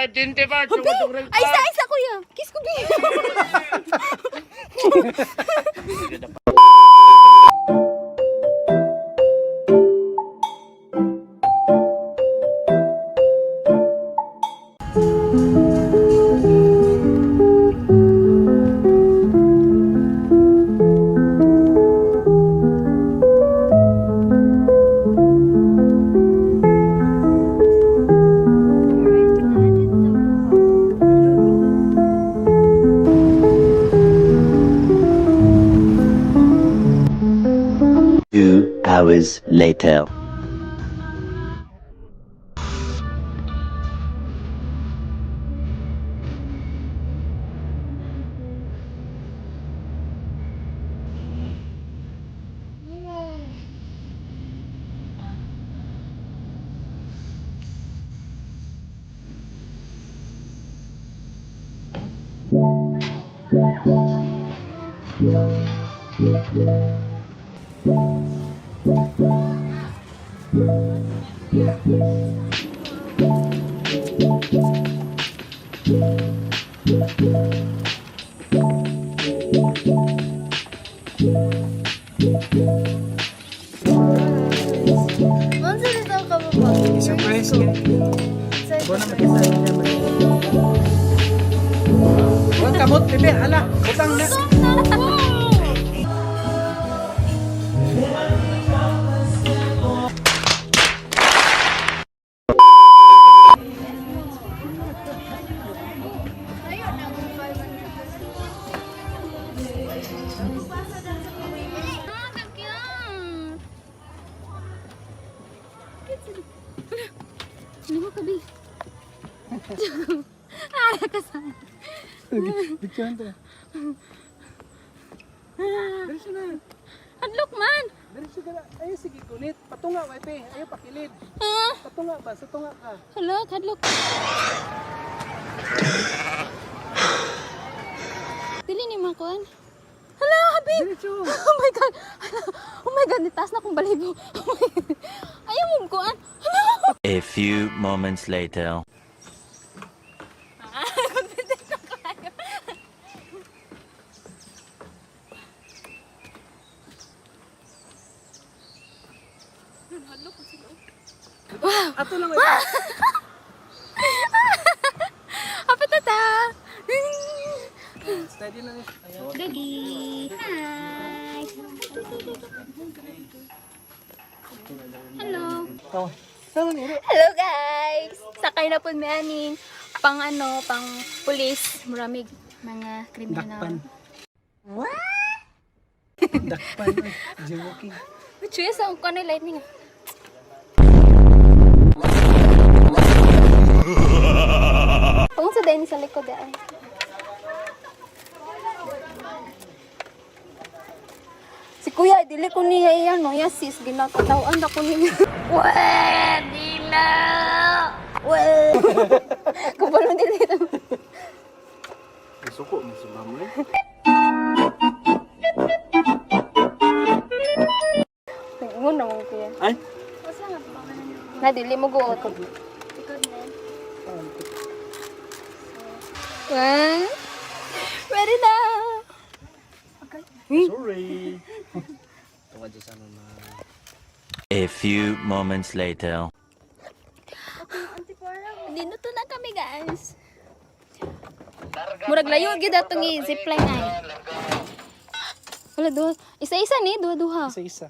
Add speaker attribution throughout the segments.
Speaker 1: Ay, tinte ba? Tumutugrang
Speaker 2: Ay, isa kuya. Kiss ko bi.
Speaker 3: Hours later.
Speaker 2: Mansa dito ka ba?
Speaker 4: Surprise ka. Buwan na makita niya naman. Buwan kamot, bebe. Hala, butang na.
Speaker 2: Ano mo kabi? Ah, kasama.
Speaker 4: Bigyan to. Dali siya na.
Speaker 2: Hadlok man.
Speaker 4: Dali siya na. Ay, sige, kunit. Patunga, wipe. Ayaw, pakilid.
Speaker 2: Ha?
Speaker 4: Patunga ba? Sa tunga ka.
Speaker 2: Hadlok, hadlok. Dili ni makuan. Hala, habi.
Speaker 4: Diretso.
Speaker 2: Oh my god. Hala. Oh my god, nitaas na akong balibo. Oh my god. Ayaw mo kuan. Hala.
Speaker 3: A few moments later.
Speaker 4: Wow. Ato lang.
Speaker 2: Apa tata?
Speaker 4: Steady lang.
Speaker 2: Dagi. Hi. Hello.
Speaker 4: Oh. Sama ni.
Speaker 2: Hello guys. Sakay na po mi aning pang pang pulis, muramig mga kriminal.
Speaker 4: Dakpan. Jaywalking.
Speaker 2: Chuya sa ko na lightning. Kung sa din sa likod ay. Si kuya, dili ko niya iyan, no? Yes, sis, ginatatawan na ko niya. Weh, dila! Weh! Kabalo dili ito.
Speaker 1: Suko mo si mama.
Speaker 2: Tingnan naman kuya.
Speaker 1: Ay?
Speaker 2: Na, dili mo guot. One. Ready na!
Speaker 1: Sorry.
Speaker 3: A few moments later.
Speaker 2: Dito na kami guys. Murag layo gyud atong i-zipline ay. Wala duha. Isa-isa ni, duha-duha.
Speaker 4: Isa-isa.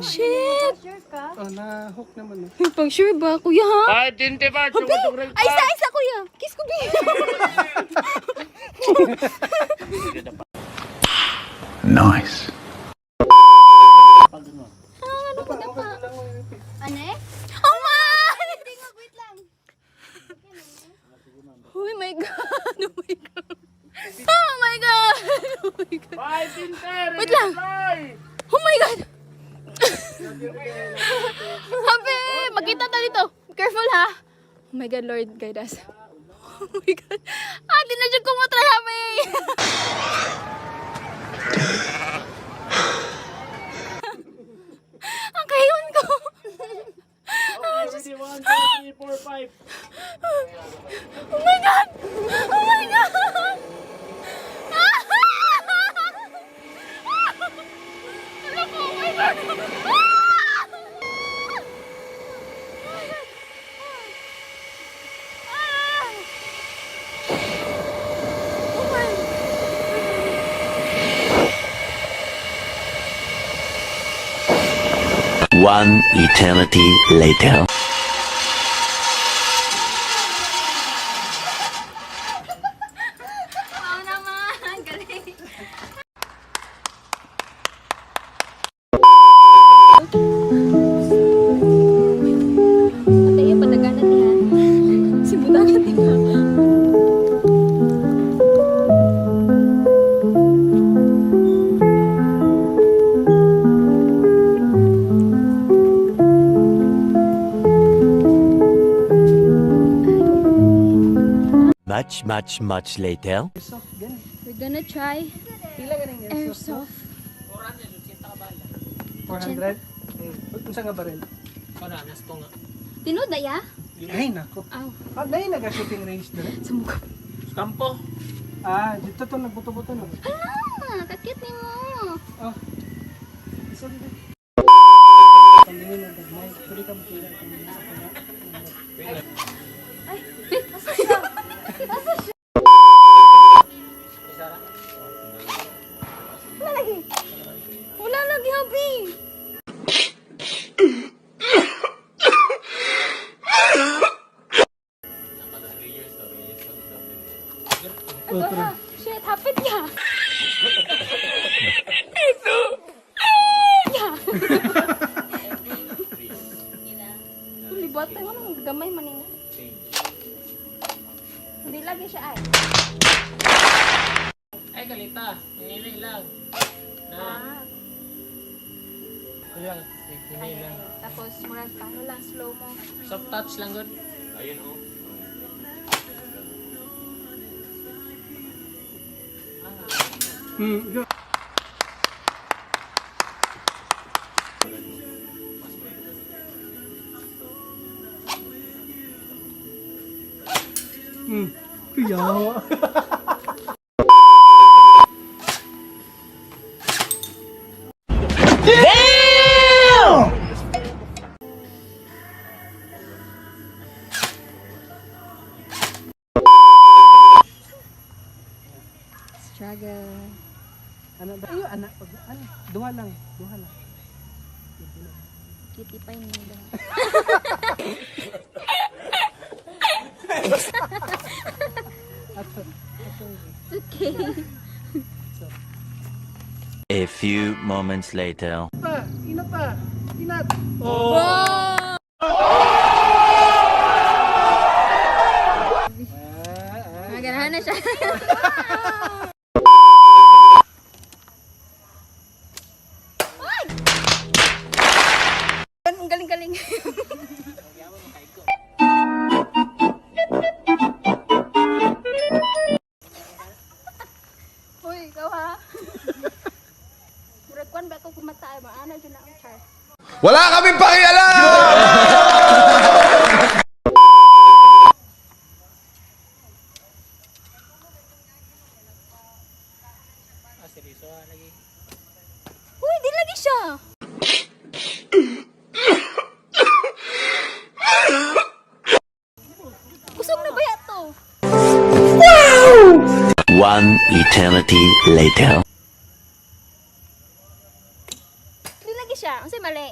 Speaker 2: Shit!
Speaker 4: Oh, na-hook naman.
Speaker 2: Pag sure ba, kuya ha?
Speaker 1: Ay, tinte ba? Tumutugrang
Speaker 2: Ay, isa-isa kuya. Kiss ko bi.
Speaker 3: Nice.
Speaker 2: Ano pa pa? Ano eh? Oh my! Hindi nga, wait lang. Oh my god! Oh my god! Oh my god! Oh my god!
Speaker 1: Ay, tinte!
Speaker 2: Wait lang. Oh my god! Habi! Magkita tayo dito. Careful ha. Oh my god, Lord, guide us. Oh my god. Ah, di na dyan kumutry, habi!
Speaker 3: One eternity later.
Speaker 2: Wow naman! Galing! Patay yung panaganan niya. Simutangan din ka.
Speaker 3: Much later.
Speaker 2: We're gonna try
Speaker 4: Pila ganing yan?
Speaker 2: airsoft.
Speaker 4: 400? Kung saan nga ba rin?
Speaker 2: Tinood na ya?
Speaker 4: Ay, nako.
Speaker 2: Aw,
Speaker 4: Ah, dahil nag-shooting range na rin.
Speaker 2: sa mukha.
Speaker 1: Kampo.
Speaker 4: Ah, dito to, nagbuto-buto na.
Speaker 2: Hala! Kakit ni mo!
Speaker 4: Oh. Isa dito. Panginin ng gagmay. Pwede ka mapila.
Speaker 2: Ay! Eh! Asa siya? Asa siya? Wala lagi! Wala lagi, Habi! Ito ha! Shit! Hapit niya! Ito! Niya! Libat tayo nang gamay maning. Hindi lagi siya ay.
Speaker 1: Ay, kalita. Hinay lang.
Speaker 2: Ah.
Speaker 1: Kuya,
Speaker 2: Ay, tapos murag paano lang slow mo.
Speaker 1: soft touch lang good. Ayun oh.
Speaker 4: Go. Kuyawa.
Speaker 2: Struggle.
Speaker 4: Ano ba? Ayun, anak. Ano? Duha lang. Duha lang.
Speaker 2: Kitty pa yun daw.
Speaker 4: Ato.
Speaker 2: Okay.
Speaker 3: A few moments later.
Speaker 4: Pa! Ina pa! Inat!
Speaker 2: Maganahan na siya. Ay! Ang galing-galing. Uy, ikaw ha? Murag kwan ba ito kumatay? Maana dyan na ang char.
Speaker 5: Wala kaming pakialam!
Speaker 2: Uy, di lagi siya! Kusog na ba yato?
Speaker 3: One eternity later.
Speaker 2: Di lagi siya. Ang say mali.